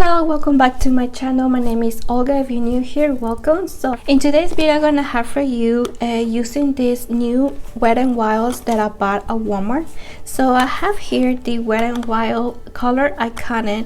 Hello, welcome back to my channel. My name is Olga. If you're new here, welcome. So in today's video, I'm gonna have for you using these new Wet n Wilds that I bought at Walmart. So I have here the Wet n Wild Color Iconic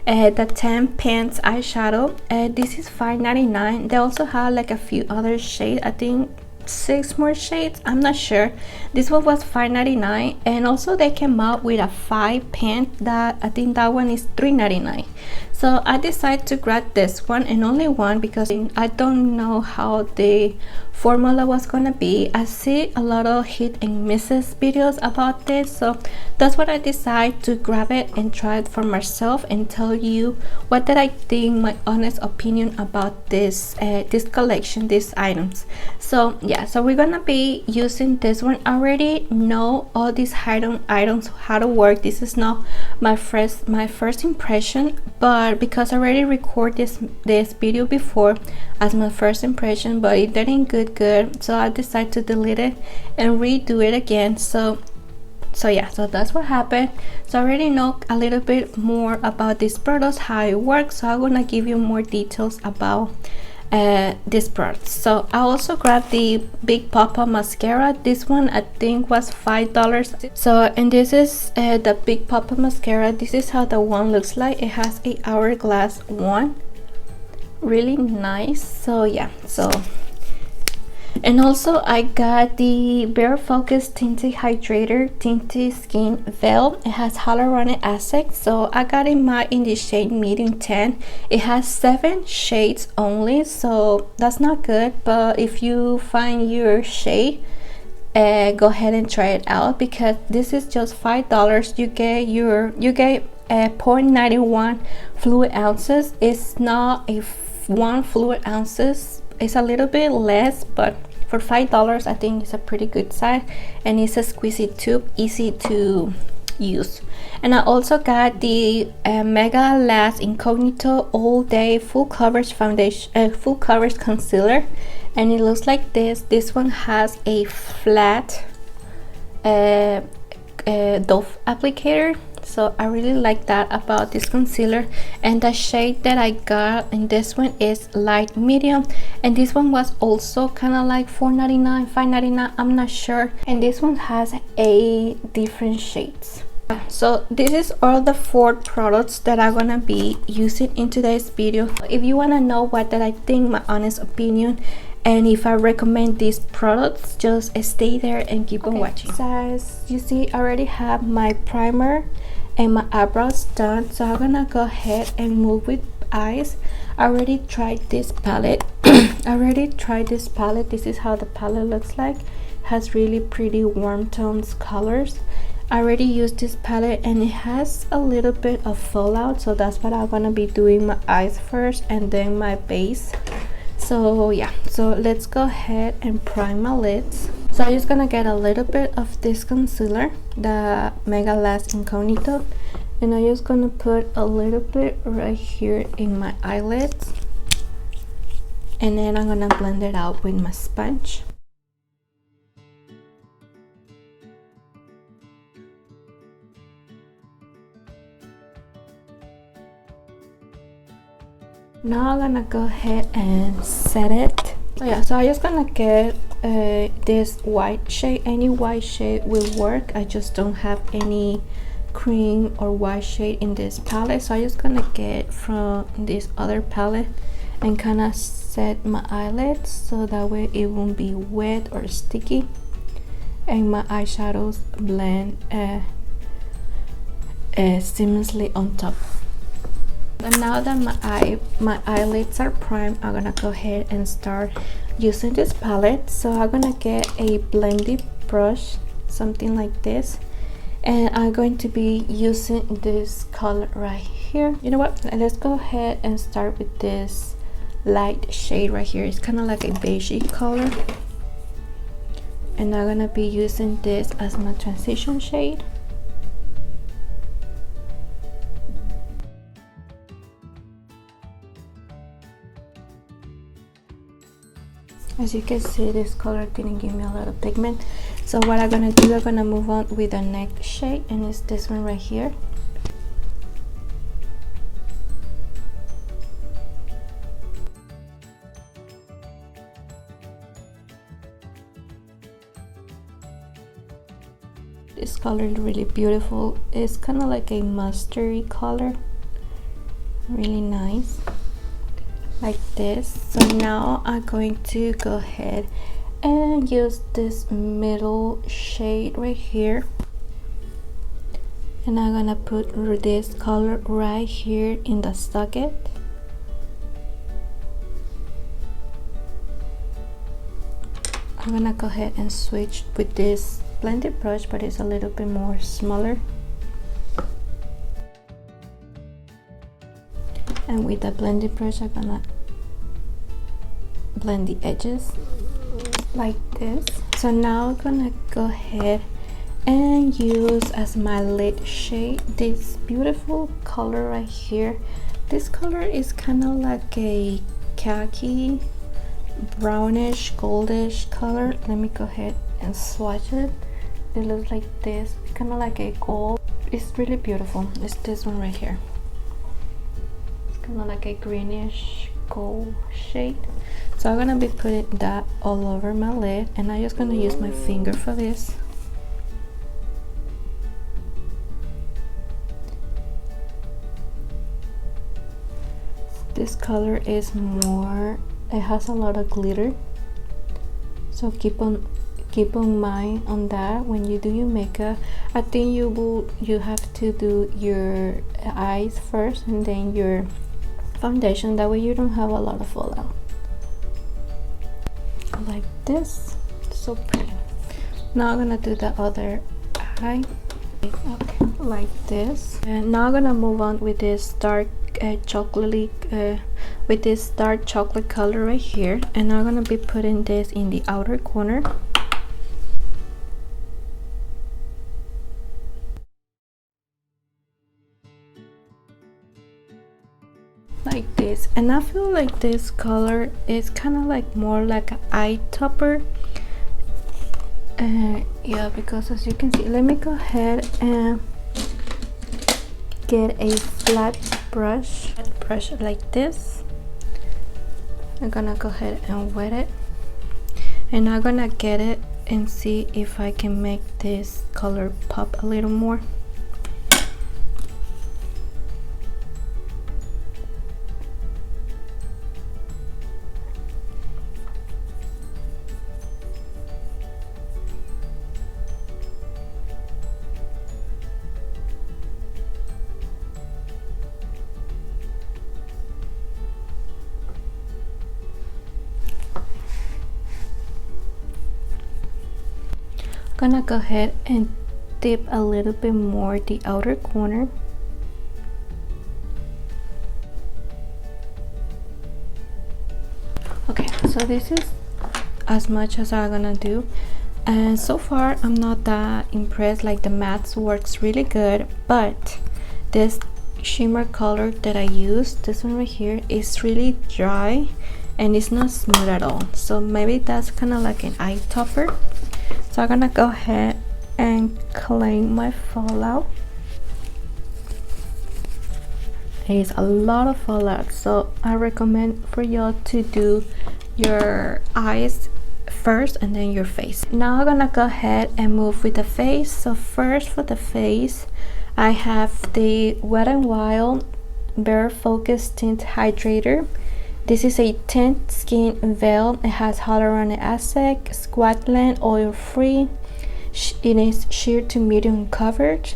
the 10 pants eyeshadow. This is $5.99. They also have like a few other shades, I think 6 more shades, I'm not sure. This one was $5.99, and also they came out with a 5 pant that I think that one is $3.99. So I decided to grab this one and only one because I don't know how the formula was gonna be. I see a lot of hit and misses videos about this, so that's what I decided to grab it and try it for myself and tell you what did I think, my honest opinion about this this collection, these items. So yeah, so we're gonna be using this one. I already know all these items how to work. This is not my first impression, but because I already recorded this video before as my first impression, but it didn't good, so I decided to delete it and redo it again. So yeah, so that's what happened. So I already know a little bit more about these products, how it works, so I'm gonna give you more details about this product. So I also grabbed the Big Papa mascara. This one I think was $5. So, and this is the Big Papa mascara. This is how the one looks like. It has a hourglass one, really nice. So yeah, so and also I got the Bare Focus Tinted Hydrator Tinted Skin Veil. It has hyaluronic acid, so I got it in the shade medium 10. It has 7 shades only, so that's not good, but if you find your shade, go ahead and try it out because this is just $5. You get 0.91 fluid ounces. It's not a 1 fluid ounces, it's a little bit less, but for $5 I think it's a pretty good size, and it's a squeezy tube, easy to use. And I also got the Mega Lash Incognito All Day Full Coverage Foundation, full coverage concealer, and it looks like this. This one has a flat doe applicator, so I really like that about this concealer. And the shade that I got in this one is light medium, and this one was also kind of like $4.99 $5.99, I'm not sure, and this one has 8 different shades. So this is all the 4 products that I'm gonna be using in today's video. If you want to know what that I think, my honest opinion, and if I recommend these products, just stay there and keep on watching. Guys, you see I already have my primer and my eyebrows done, so I'm gonna go ahead and move with eyes. I already tried this palette. This is how the palette looks like. It has really pretty warm tones colors. I already used this palette and it has a little bit of fallout, so that's what I'm gonna be doing my eyes first and then my base. So yeah, so let's go ahead and prime my lids. So I'm just gonna get a little bit of this concealer, the Mega Lash Incognito, and I'm just gonna put a little bit right here in my eyelids, and then I'm gonna blend it out with my sponge. Now I'm gonna go ahead and set it. So yeah, so I'm just gonna get this white shade. Any white shade will work. I just don't have any cream or white shade in this palette, so I'm just gonna get from this other palette and kind of set my eyelids so that way it won't be wet or sticky, and my eyeshadows blend seamlessly on top. And now that my eyelids are primed, I'm gonna go ahead and start using this palette. So I'm gonna get a blending brush, something like this, and I'm going to be using this color right here. You know what, let's go ahead and start with this light shade right here. It's kind of like a beigey color, and I'm gonna be using this as my transition shade. As you can see, this color didn't give me a lot of pigment, so what I'm gonna do, I'm gonna move on with the next shade, and it's this one right here. This color is really beautiful. It's kind of like a mustardy color, really nice, like this. So now I'm going to go ahead and use this middle shade right here, and I'm gonna put this color right here in the socket. I'm gonna go ahead and switch with this blended brush, but it's a little bit more smaller, and with the blended brush I'm gonna blend the edges like this. So now I'm gonna go ahead and use as my lid shade this beautiful color right here. This color is kind of like a khaki brownish goldish color. Let me go ahead and swatch it. It looks like this, kind of like a gold. It's really beautiful. It's this one right here. It's kind of like a greenish gold shade. So I'm gonna be putting that all over my lid, and I'm just gonna use my finger for this. This color is more, it has a lot of glitter, so keep on mind on that when you do your makeup. I think you have to do your eyes first and then your foundation, that way you don't have a lot of fallout. Like this, so pretty. Now I'm gonna do the other eye. Okay, like this. And now I'm gonna move on with this dark chocolatey with this dark chocolate color right here, and I'm gonna be putting this in the outer corner. Like this. And I feel like this color is kind of like more like an eye topper. Yeah, because as you can see, let me go ahead and get a flat brush like this. I'm gonna go ahead and wet it, and I'm gonna get it and see if I can make this color pop a little more. Gonna go ahead and dip a little bit more the outer corner. Okay, so this is as much as I'm gonna do, and so far I'm not that impressed. Like the matte works really good, but this shimmer color that I use, this one right here, is really dry and it's not smooth at all, so maybe that's kind of like an eye topper. So I'm gonna go ahead and clean my fallout. There's a lot of fallout, so I recommend for y'all to do your eyes first and then your face. Now I'm gonna go ahead and move with the face. So first for the face, I have the Wet n Wild Bare Focus Tint Hydrator. This is a tint skin veil. It has hyaluronic acid, squat gland, oil free. It is sheer to medium coverage.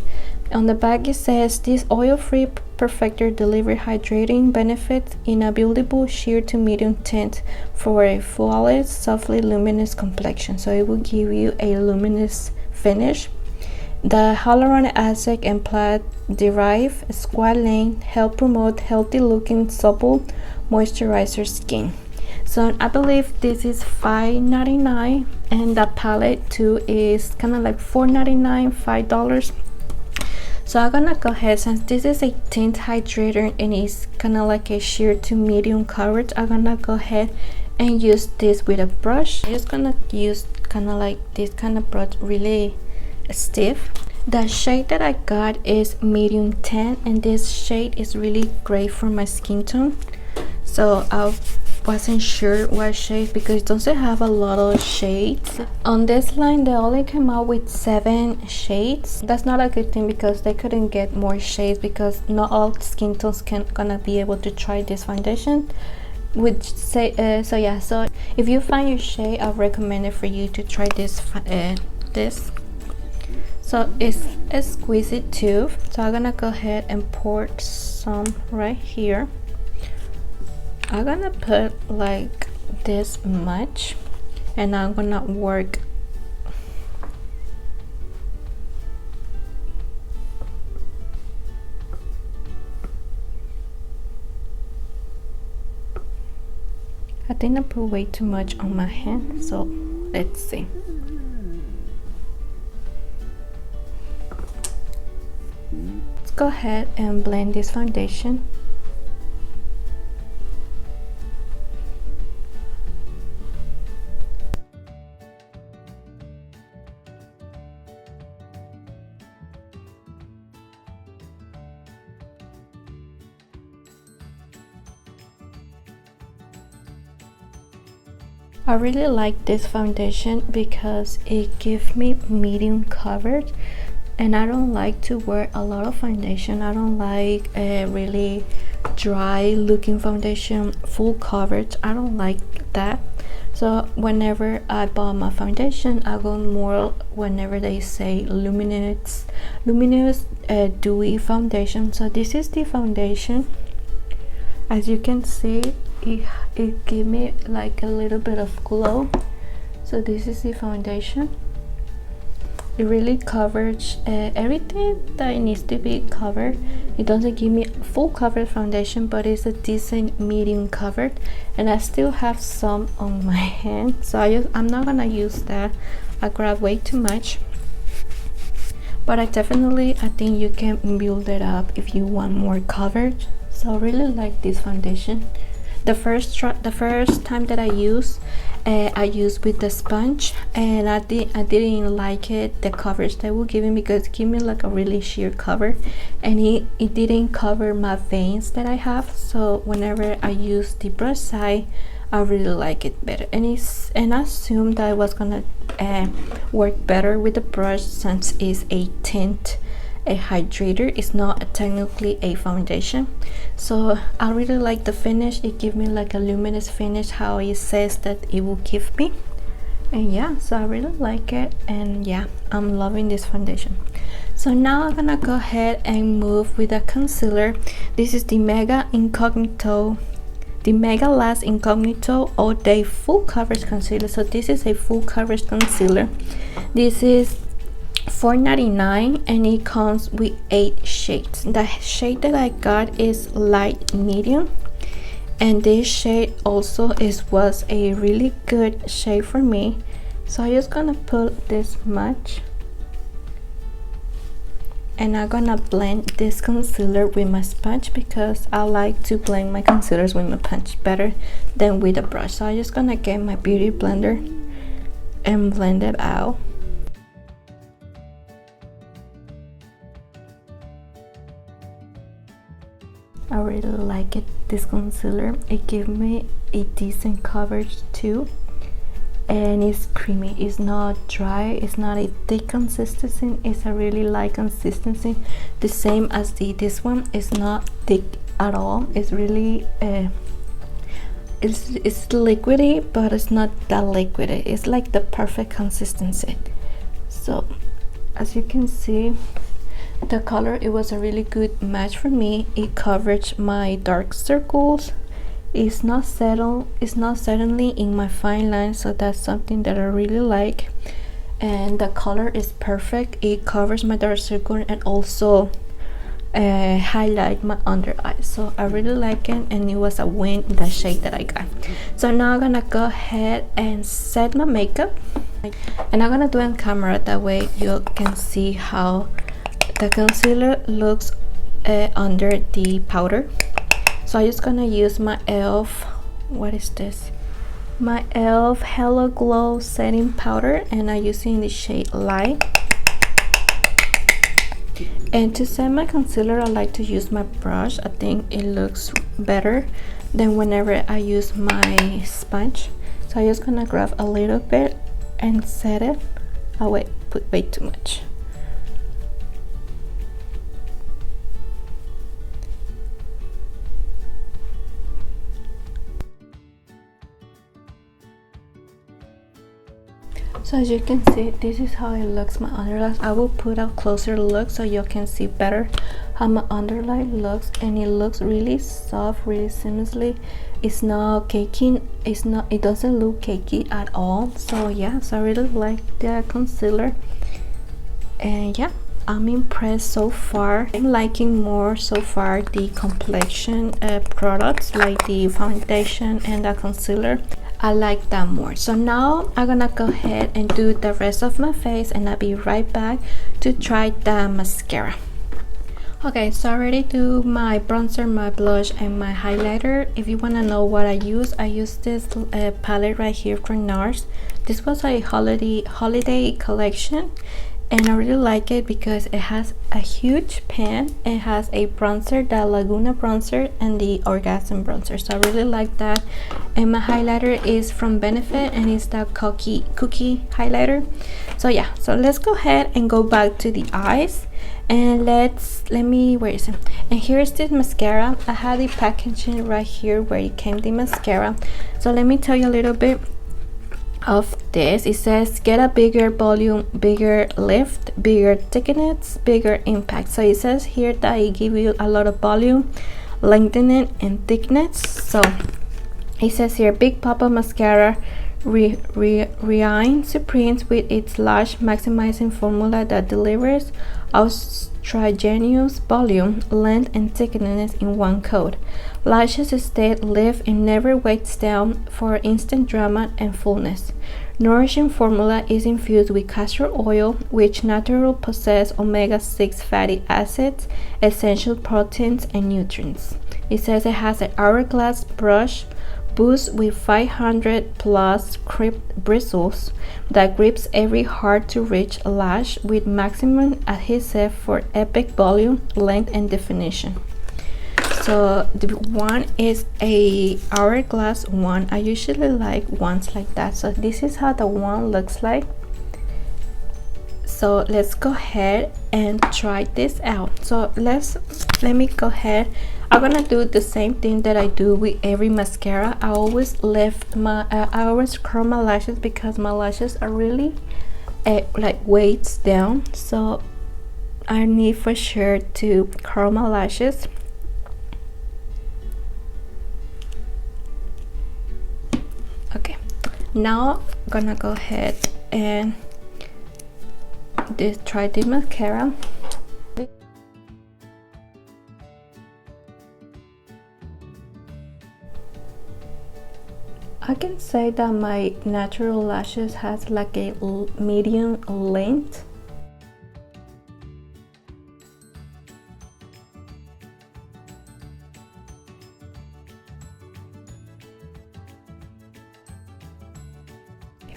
On the back it says this oil free perfector delivery hydrating benefits in a buildable sheer to medium tint for a flawless, softly luminous complexion. So it will give you a luminous finish. The hyaluronic acid and plant derived squalane help promote healthy looking supple moisturizer skin. So I believe this is $5.99, and the palette too is kind of like $4.99, $5. So I'm gonna go ahead, since this is a tint hydrator and it's kind of like a sheer to medium coverage, I'm gonna go ahead and use this with a brush. I'm just gonna use kind of like this kind of brush, really stiff. The shade that I got is medium tan, and this shade is really great for my skin tone, so I'll wasn't sure what shade because it doesn't have a lot of shades. On this line they only came out with 7 shades. That's not a good thing because they couldn't get more shades because not all skin tones gonna be able to try this foundation. So if you find your shade, I recommend it for you to try this. So it's a squeezy tube, so I'm gonna go ahead and pour some right here. I'm gonna put like this much, and I'm gonna work I think I put way too much on my hand, so let's see. Let's go ahead and blend this foundation. I really like this foundation because it gives me medium coverage, and I don't like to wear a lot of foundation. I don't like a really dry looking foundation, full coverage. I don't like that. So whenever I buy my foundation, I go more whenever they say luminous dewy foundation. So this is the foundation. As you can see, it gave me like a little bit of glow. So this is the foundation. It really covers everything that it needs to be covered. It doesn't give me full coverage foundation, but it's a decent medium covered, and I still have some on my hand, so I'm not gonna use that. I grab way too much, but I think you can build it up if you want more coverage. So I really like this foundation. The first time that I used with the sponge, and I didn't like it, the coverage they were giving, because it gave me like a really sheer cover, and it didn't cover my veins that I have. So whenever I use the brush side, I really like it better, and I assumed that it was gonna work better with the brush since it's a tint, a hydrator. It's not technically a foundation. So I really like the finish. It gives me like a luminous finish, how it says that it will give me. And yeah, so I really like it, and yeah, I'm loving this foundation. So now I'm gonna go ahead and move with a concealer. This is the Mega Last Incognito All Day Full Coverage Concealer. So this is a full coverage concealer. This is $4.99, and it comes with 8 shades. The shade that I got is light medium, and this shade also was a really good shade for me. So I'm just gonna put this much, and I'm gonna blend this concealer with my sponge because I like to blend my concealers with my sponge better than with a brush. So I'm just gonna get my beauty blender and blend it out. I really like it, this concealer. It gives me a decent coverage too, and it's creamy. It's not dry, it's not a thick consistency, it's a really light consistency, the same as this one. It's not thick at all. It's really it's liquidy, but it's not that liquidy. It's like the perfect consistency. So as you can see, the color, it was a really good match for me. It covered my dark circles. It's not suddenly in my fine lines, so that's something that I really like. And the color is perfect. It covers my dark circle and also highlight my under eyes. So I really like it, and it was a win, the shade that I got. So now I'm gonna go ahead and set my makeup, and I'm gonna do it on camera, that way you can see how the concealer looks under the powder. So I'm just gonna use my e.l.f. what is this? My e.l.f. Hello Glow setting powder, and I'm using the shade Light. And to set my concealer, I like to use my brush. I think it looks better than whenever I use my sponge. So I'm just gonna grab a little bit and set it. Oh wait, put way too much. So as you can see, this is how it looks, my underlash. I will put a closer look so you can see better how my underlash looks, and it looks really soft, really seamlessly. It's not cakey, it doesn't look cakey at all. So yeah, so I really like the concealer, and yeah, I'm impressed so far. I'm liking more so far the complexion products, like the foundation and the concealer. I like that more. So now I'm gonna go ahead and do the rest of my face, and I'll be right back to try the mascara. Okay, so I already do my bronzer, my blush, and my highlighter. If you want to know what I use this palette right here from NARS. This was a holiday collection, and I really like it because it has a huge pan. It has a bronzer, the Laguna bronzer, and the Orgasm bronzer, so I really like that. And my highlighter is from Benefit, and it's the cookie highlighter. So yeah, so let's go ahead and go back to the eyes, and where is it? And here's this mascara. I had the packaging right here where it came the mascara. So let me tell you a little bit of this. It says get a bigger volume, bigger lift, bigger thickness, bigger impact. So it says here that it give you a lot of volume, lengthening, and thickness. So it says here big pop-up mascara, Reign Supremes with its lash maximizing formula that delivers ultra-genius volume, length, and thickness in one coat. Lashes stay lift and never weights down for instant drama and fullness. Nourishing formula is infused with castor oil, which naturally possess omega-6 fatty acids, essential proteins, and nutrients. It says it has an hourglass brush boost with 500 plus crimped bristles that grips every hard to reach lash with maximum adhesive for epic volume, length, and definition. So the one is a hourglass one. I usually like ones like that. So this is how the one looks like. So let's go ahead and try this out. So let me go ahead. I'm gonna do the same thing that I do with every mascara. I always lift my I always curl my lashes because my lashes are really like weights down. So I need for sure to curl my lashes. Okay, now I'm gonna go ahead and try the mascara. I can say that my natural lashes has like a medium length.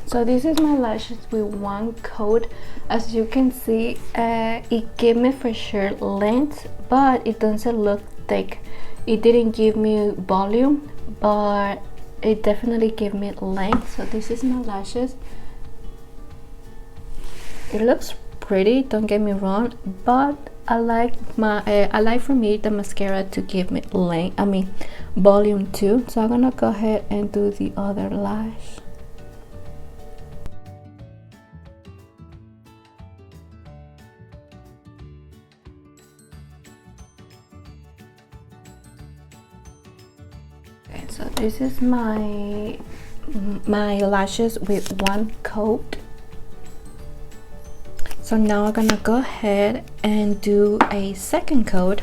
So this is my lashes with one coat. As you can see, it gave me for sure length, but it doesn't look thick. It didn't give me volume, but it definitely gave me length. So this is my lashes. It looks pretty, don't get me wrong, but I like for me the mascara to give me length, volume too. So I'm gonna go ahead and do the other lash. Okay, so this is my lashes with one coat. So now I'm gonna go ahead and do a second coat.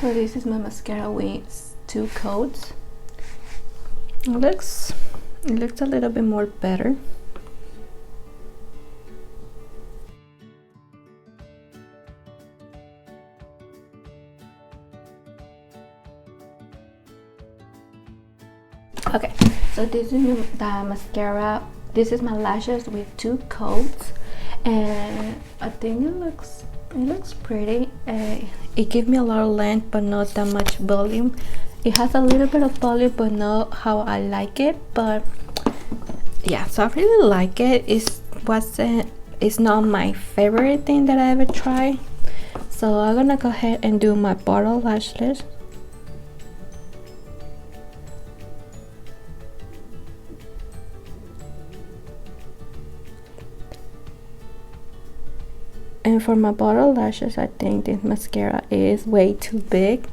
So this is my mascara with two coats. It looks a little bit more better. Okay, so this is the mascara. This is my lashes with 2 coats, and I think it looks pretty. It gives me a lot of length but not that much volume. It has a little bit of volume but not how I like it. But yeah, so I really like it. It's not my favorite thing that I ever tried. So I'm gonna go ahead and do my bottle lashes. And for my bottle lashes, I think this mascara is way too big,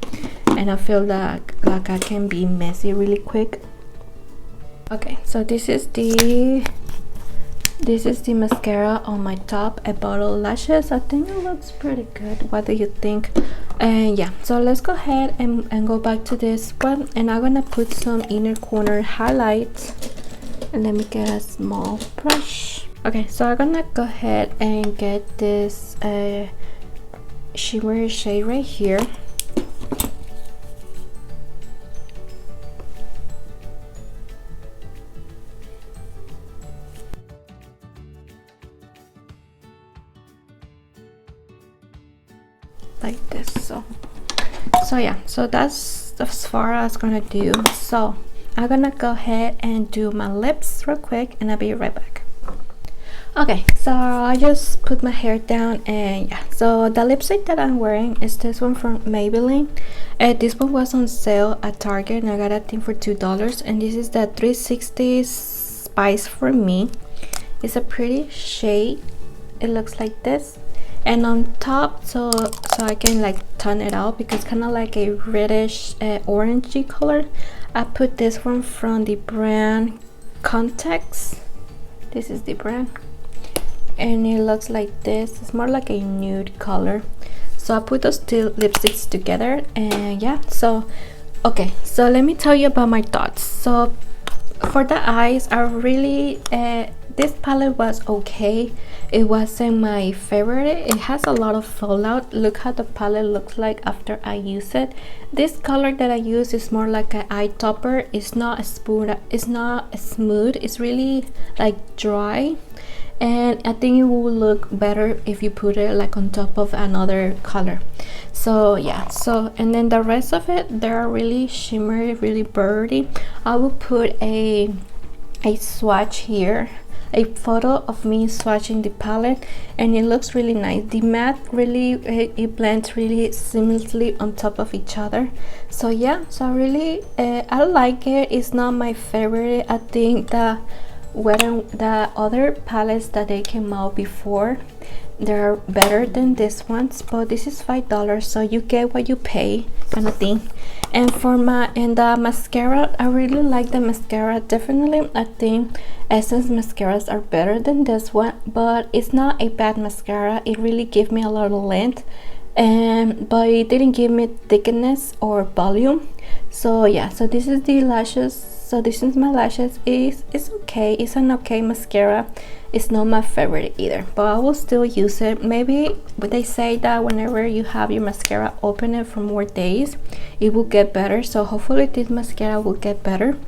and I feel like I can be messy really quick. Okay, so this is the mascara on my top and bottle lashes. I think it looks pretty good. What do you think? And yeah, so let's go ahead and go back to this one, and I'm gonna put some inner corner highlights. And let me get a small brush. Okay, so I'm gonna go ahead and get this shimmer shade right here. Like this. So yeah, so that's as far as I'm gonna do. So I'm gonna go ahead and do my lips real quick, and I'll be right back. Okay, so I just put my hair down, and yeah, so the lipstick that I'm wearing is this one from Maybelline. This one was on sale at Target, and I got it for $2. And this is the 360 Spice for Me. It's a pretty shade. It looks like this. And on top, so I can like tone it out, because kind of like a reddish orangey color, I put this one from the brand Context. This is the brand, and it looks like this. It's more like a nude color. So I put those 2 lipsticks together, and yeah, so okay, so let me tell you about my thoughts. So for the eyes, I really this palette was okay. It wasn't my favorite. It has a lot of fallout. Look how the palette looks like after I use it. This color that I use is more like an eye topper. It's not a spoon. It's not smooth. It's really like dry, and I think it will look better if you put it like on top of another color. So yeah, so and then the rest of it, they're really shimmery, really birdy. I will put a swatch here, a photo of me swatching the palette, and it looks really nice. The matte really it blends really seamlessly on top of each other. So yeah, so I really I like it. It's not my favorite. I think the other palettes that they came out before, they're better than this ones, but this is $5, so you get what you pay, kind of thing. And for the mascara, I really like the mascara. Definitely I think Essence mascaras are better than this one, but it's not a bad mascara. It really gave me a lot of length, but it didn't give me thickness or volume. So yeah, so this is the lashes. So this is my lashes. It's okay. It's an okay mascara. It's not my favorite either, but I will still use it. Maybe, but they say that whenever you have your mascara, open it for more days, it will get better. So hopefully this mascara will get better.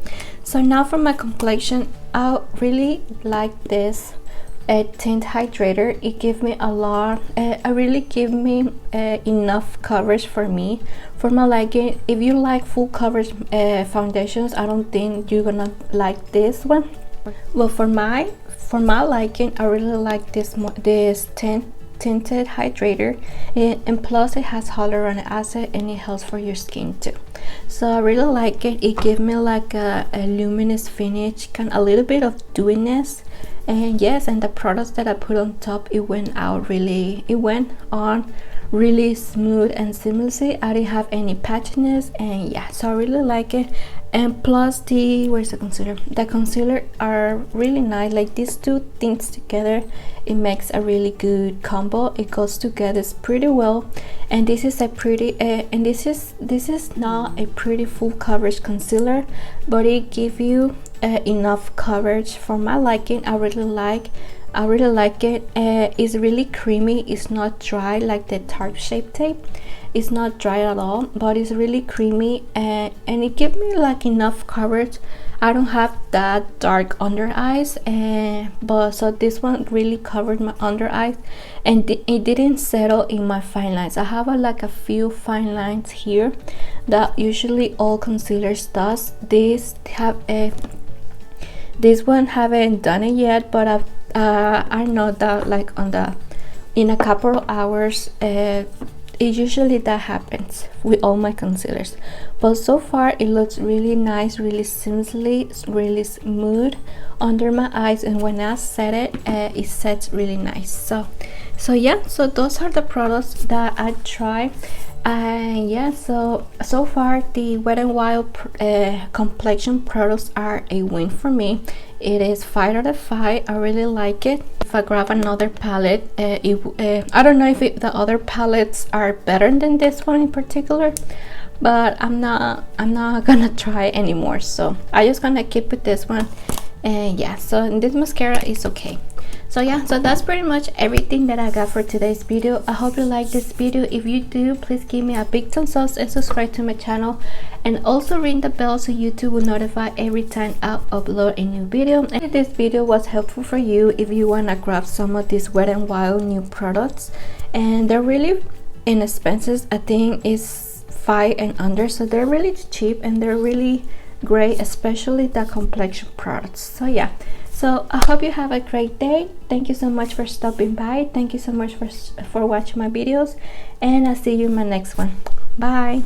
So now for my complexion, I really like this tint hydrator. It gives me a lot. It really give me enough coverage for me, for my liking. If you like full coverage foundations, I don't think you're gonna like this one. Well, for my liking, I really like this tinted hydrator, and plus it has hyaluronic acid, and it helps for your skin too. So I really like it. It gives me like a luminous finish, kind of a little bit of dewiness. And yes, and the products that I put on top, it went on really smooth and seamlessly. I didn't have any patchiness, and yeah, so I really like it. And plus where's the concealer? The concealer are really nice. Like these 2 things together, it makes a really good combo. It goes together pretty well. And this is a pretty and this is not a pretty full coverage concealer, but it gives you enough coverage for my liking. I really like it. It's really creamy. It's not dry like the Tarte Shape Tape. It's not dry at all, but it's really creamy, and it gives me like enough coverage. I don't have that dark under eyes, but so this one really covered my under eyes, and it didn't settle in my fine lines. I have like a few fine lines here that usually all concealers does. This one haven't done it yet, but I know that like in a couple of hours, it usually that happens with all my concealers. But so far it looks really nice, really seamlessly, really smooth under my eyes, and when I set it, it sets really nice. So yeah, so those are the products that I tried. Yeah, so far the Wet n Wild complexion products are a win for me. It is 5 out of 5. I really like it. If I grab another palette, I don't know if the other palettes are better than this one in particular, but I'm not gonna try anymore, so I just gonna keep with this one. And yeah, so this mascara is okay. So yeah, so that's pretty much everything that I got for today's video. I hope you like this video. If you do, please give me a big thumbs up and subscribe to my channel, and also ring the bell so YouTube will notify every time I upload a new video. And if this video was helpful for you, if you want to grab some of these Wet n Wild new products, and they're really inexpensive, I think is 5 and under, so they're really cheap and they're really great, especially the complexion products. So yeah, so I hope you have a great day. Thank you so much for stopping by. Thank you so much for watching my videos, and I'll see you in my next one. Bye.